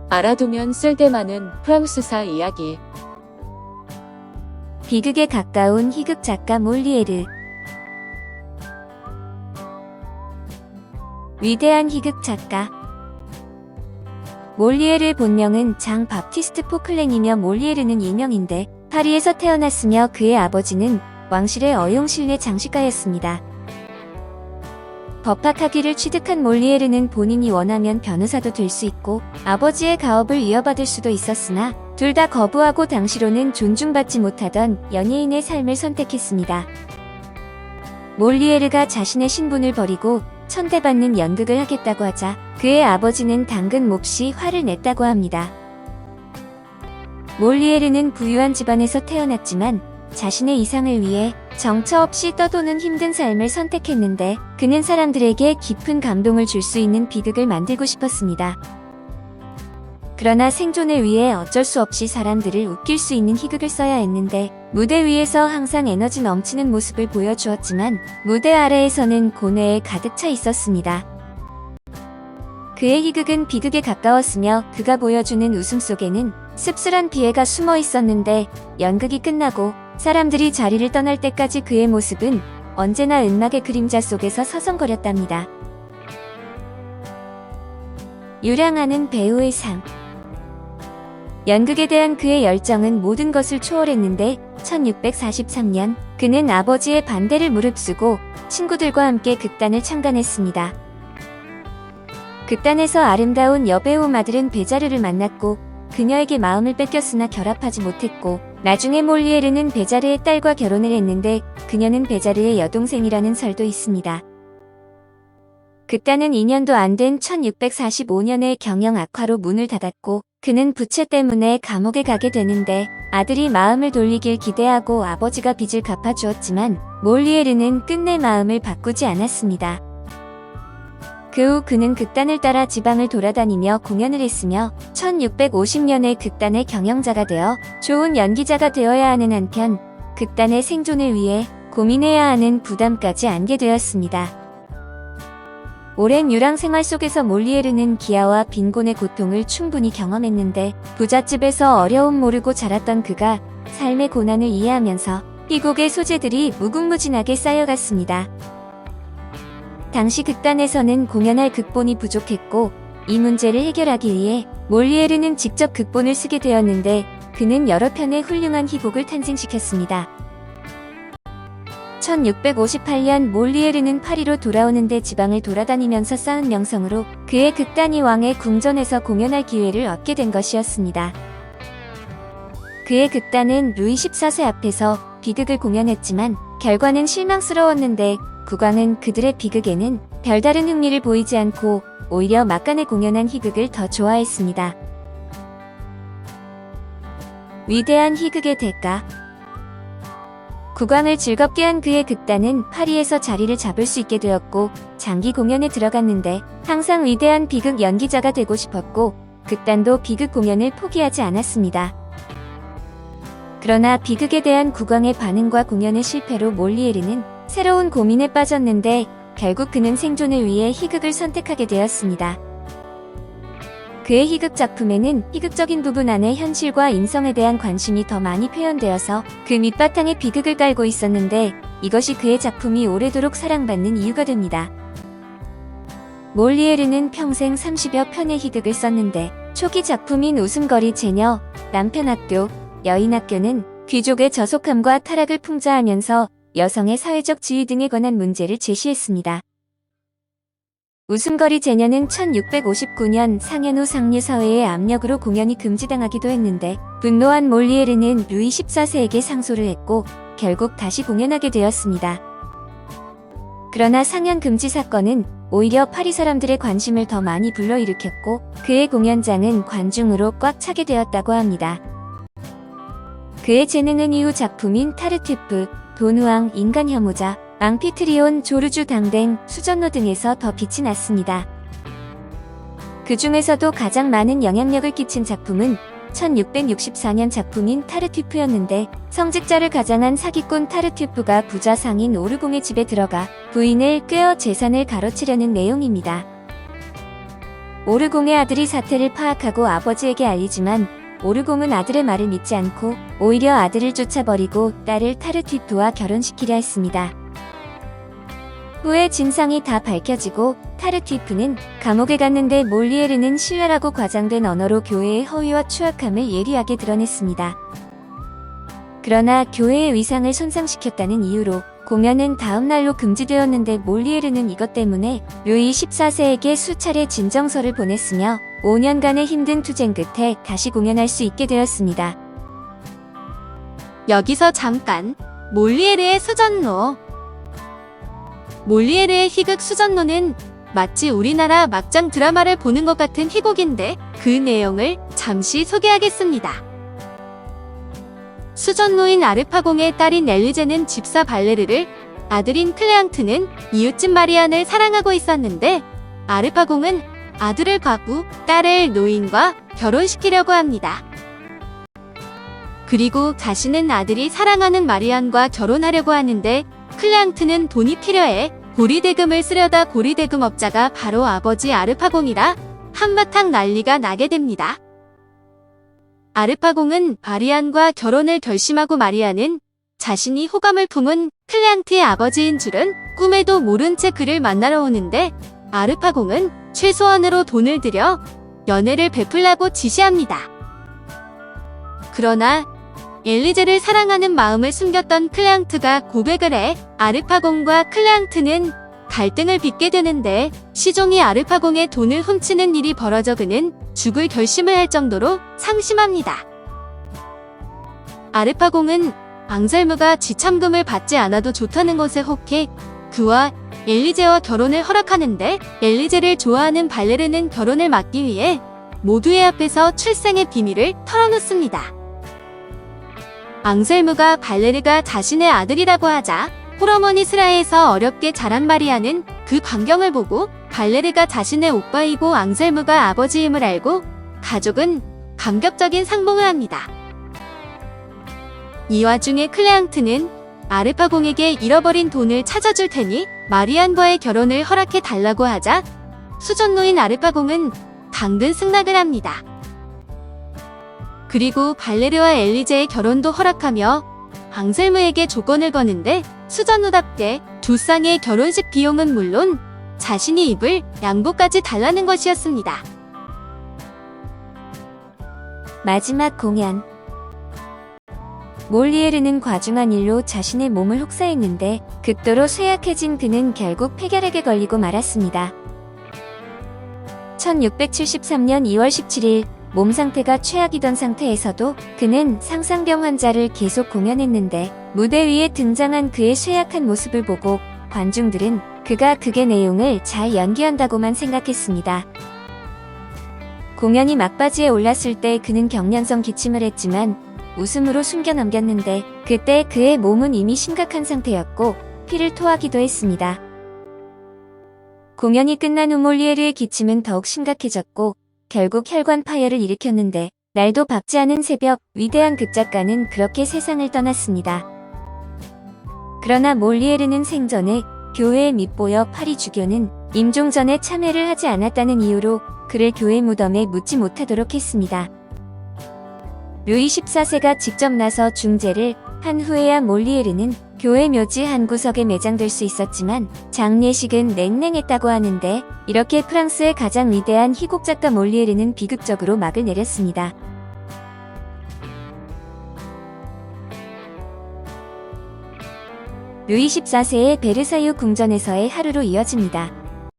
알아두면 쓸데많은 프랑스사 이야기. 비극에 가까운 희극 작가 몰리에르. 위대한 희극 작가 몰리에르의 본명은 장 바프티스트 포클랭이며 몰리에르는 일명인데 파리에서 태어났으며 그의 아버지는 왕실의 어용실내 장식가였습니다. 법학학위를 취득한 몰리에르는 본인이 원하면 변호사도 될 수 있고 아버지의 가업을 이어받을 수도 있었으나 둘 다 거부하고 당시로는 존중받지 못하던 연예인의 삶을 선택했습니다. 몰리에르가 자신의 신분을 버리고 천대받는 연극을 하겠다고 하자 그의 아버지는 당근 몹시 화를 냈다고 합니다. 몰리에르는 부유한 집안에서 태어났지만 자신의 이상을 위해 정처 없이 떠도는 힘든 삶을 선택했는데 그는 사람들에게 깊은 감동을 줄 수 있는 비극을 만들고 싶었습니다. 그러나 생존을 위해 어쩔 수 없이 사람들을 웃길 수 있는 희극을 써야 했는데 무대 위에서 항상 에너지 넘치는 모습을 보여주었지만 무대 아래에서는 고뇌에 가득 차 있었습니다. 그의 희극은 비극에 가까웠으며 그가 보여주는 웃음 속에는 씁쓸한 비애가 숨어 있었는데 연극이 끝나고 사람들이 자리를 떠날 때까지 그의 모습은 언제나 은막의 그림자 속에서 서성거렸답니다. 유량하는 배우의 삶. 연극에 대한 그의 열정은 모든 것을 초월했는데 1643년 그는 아버지의 반대를 무릅쓰고 친구들과 함께 극단을 창간했습니다. 극단에서 아름다운 여배우 마들은 베자르를 만났고 그녀에게 마음을 뺏겼으나 결합하지 못했고 나중에 몰리에르는 베자르의 딸과 결혼을 했는데 그녀는 베자르의 여동생이라는 설도 있습니다. 극단은 2년도 안 된 1645년에 경영 악화로 문을 닫았고 그는 부채 때문에 감옥에 가게 되는데 아들이 마음을 돌리길 기대하고 아버지가 빚을 갚아주었지만 몰리에르는 끝내 마음을 바꾸지 않았습니다. 그 후 그는 극단을 따라 지방을 돌아다니며 공연을 했으며 1650년에 극단의 경영자가 되어 좋은 연기자가 되어야 하는 한편 극단의 생존을 위해 고민해야 하는 부담까지 안게 되었습니다. 오랜 유랑 생활 속에서 몰리에르는 기아와 빈곤의 고통을 충분히 경험했는데 부잣집에서 어려움 모르고 자랐던 그가 삶의 고난을 이해하면서 희곡의 소재들이 무궁무진하게 쌓여갔습니다. 당시 극단에서는 공연할 극본이 부족했고 이 문제를 해결하기 위해 몰리에르는 직접 극본을 쓰게 되었는데 그는 여러 편의 훌륭한 희곡을 탄생시켰습니다. 1658년 몰리에르는 파리로 돌아오는데 지방을 돌아다니면서 쌓은 명성으로 그의 극단이 왕의 궁전에서 공연할 기회를 얻게 된 것이었습니다. 그의 극단은 루이 14세 앞에서 비극을 공연했지만 결과는 실망스러웠는데 국왕은 그들의 비극에는 별다른 흥미를 보이지 않고 오히려 막간에 공연한 희극을 더 좋아했습니다. 위대한 희극의 대가. 국왕을 즐겁게 한 그의 극단은 파리에서 자리를 잡을 수 있게 되었고 장기 공연에 들어갔는데 항상 위대한 비극 연기자가 되고 싶었고 극단도 비극 공연을 포기하지 않았습니다. 그러나 비극에 대한 국왕의 반응과 공연의 실패로 몰리에르는 새로운 고민에 빠졌는데 결국 그는 생존을 위해 희극을 선택하게 되었습니다. 그의 희극 작품에는 희극적인 부분 안에 현실과 인성에 대한 관심이 더 많이 표현되어서 그 밑바탕에 비극을 깔고 있었는데 이것이 그의 작품이 오래도록 사랑받는 이유가 됩니다. 몰리에르는 평생 30여 편의 희극을 썼는데 초기 작품인 웃음거리 제녀, 남편학교, 여인학교는 귀족의 저속함과 타락을 풍자하면서 여성의 사회적 지위 등에 관한 문제를 제시했습니다. 웃음거리 제녀는 1659년 상현 후 상류 사회의 압력으로 공연이 금지당하기도 했는데 분노한 몰리에르는 루이 14세에게 상소를 했고 결국 다시 공연하게 되었습니다. 그러나 상현 금지 사건은 오히려 파리 사람들의 관심을 더 많이 불러일으켰고 그의 공연장은 관중으로 꽉 차게 되었다고 합니다. 그의 재능은 이후 작품인 타르투프, 도누앙, 인간 혐오자, 앙피트리온, 조르주 당댕, 수전노 등에서 더 빛이 났습니다. 그 중에서도 가장 많은 영향력을 끼친 작품은 1664년 작품인 타르투프였는데 성직자를 가장한 사기꾼 타르투프가 부자 상인 오르공의 집에 들어가 부인을 꿰어 재산을 가로채려는 내용입니다. 오르공의 아들이 사태를 파악하고 아버지에게 알리지만 오르공은 아들의 말을 믿지 않고 오히려 아들을 쫓아버리고 딸을 타르튀프와 결혼시키려 했습니다. 후에 진상이 다 밝혀지고 타르튀프는 감옥에 갔는데 몰리에르는 신랄하고 과장된 언어로 교회의 허위와 추악함을 예리하게 드러냈습니다. 그러나 교회의 위상을 손상시켰다는 이유로 공연은 다음 날로 금지되었는데 몰리에르는 이것 때문에 루이 14세에게 수차례 진정서를 보냈으며 5년간의 힘든 투쟁 끝에 다시 공연할 수 있게 되었습니다. 여기서 잠깐 몰리에르의 수전노. 몰리에르의 희극 수전노는 마치 우리나라 막장 드라마를 보는 것 같은 희곡인데 그 내용을 잠시 소개하겠습니다. 수전노인 아르파공의 딸인 엘리제는 집사 발레르를, 아들인 클레앙트는 이웃집 마리안을 사랑하고 있었는데 아르파공은 아들을 과부, 딸을 노인과 결혼시키려고 합니다. 그리고 자신은 아들이 사랑하는 마리안과 결혼하려고 하는데 클레앙트는 돈이 필요해 고리대금을 쓰려다 고리대금 업자가 바로 아버지 아르파공이라 한바탕 난리가 나게 됩니다. 아르파공은 마리안과 결혼을 결심하고 마리안은 자신이 호감을 품은 클레앙트의 아버지인 줄은 꿈에도 모른 채 그를 만나러 오는데 아르파공은 최소한으로 돈을 들여 연애를 베풀라고 지시합니다. 그러나 엘리제를 사랑하는 마음을 숨겼던 클레앙트가 고백을 해 아르파공과 클레앙트는 갈등을 빚게 되는데 시종이 아르파공의 돈을 훔치는 일이 벌어져 그는 죽을 결심을 할 정도로 상심합니다. 아르파공은 앙셀무가 지참금을 받지 않아도 좋다는 것에 혹해 그와 엘리제와 결혼을 허락하는데 엘리제를 좋아하는 발레르는 결혼을 막기 위해 모두의 앞에서 출생의 비밀을 털어놓습니다. 앙셀무가 발레르가 자신의 아들이라고 하자 호러머니스라에서 어렵게 자란 마리아는 그 광경을 보고 발레르가 자신의 오빠이고 앙셀무가 아버지임을 알고 가족은 감격적인 상봉을 합니다. 이 와중에 클레앙트는 아르파공에게 잃어버린 돈을 찾아줄 테니 마리안과의 결혼을 허락해 달라고 하자 수전노인 아르파공은 당근 승낙을 합니다. 그리고 발레르와 엘리제의 결혼도 허락하며 앙셀무에게 조건을 거는데 수전노답게 두 쌍의 결혼식 비용은 물론 자신이 입을 양복까지 달라는 것이었습니다. 마지막 공연. 몰리에르는 과중한 일로 자신의 몸을 혹사했는데 극도로 쇠약해진 그는 결국 폐결핵에 걸리고 말았습니다. 1673년 2월 17일 몸 상태가 최악이던 상태에서도 그는 상상병 환자를 계속 공연했는데 무대 위에 등장한 그의 쇠약한 모습을 보고 관중들은 그가 극의 내용을 잘 연기한다고만 생각했습니다. 공연이 막바지에 올랐을 때 그는 경련성 기침을 했지만 웃음으로 숨겨 넘겼는데 그때 그의 몸은 이미 심각한 상태였고 피를 토하기도 했습니다. 공연이 끝난 후 몰리에르의 기침은 더욱 심각해졌고 결국 혈관 파열을 일으켰는데 날도 밝지 않은 새벽 위대한 극작가는 그렇게 세상을 떠났습니다. 그러나 몰리에르는 생전에 교회에 밉보여 파리 주교는 임종전에 참여를 하지 않았다는 이유로 그를 교회 무덤에 묻지 못하도록 했습니다. 루이 14세가 직접 나서 중재를 한 후에야 몰리에르는 교회 묘지 한 구석에 매장될 수 있었지만 장례식은 냉랭했다고 하는데 이렇게 프랑스의 가장 위대한 희곡 작가 몰리에르는 비극적으로 막을 내렸습니다. 루이 14세의 베르사유 궁전에서의 하루로 이어집니다.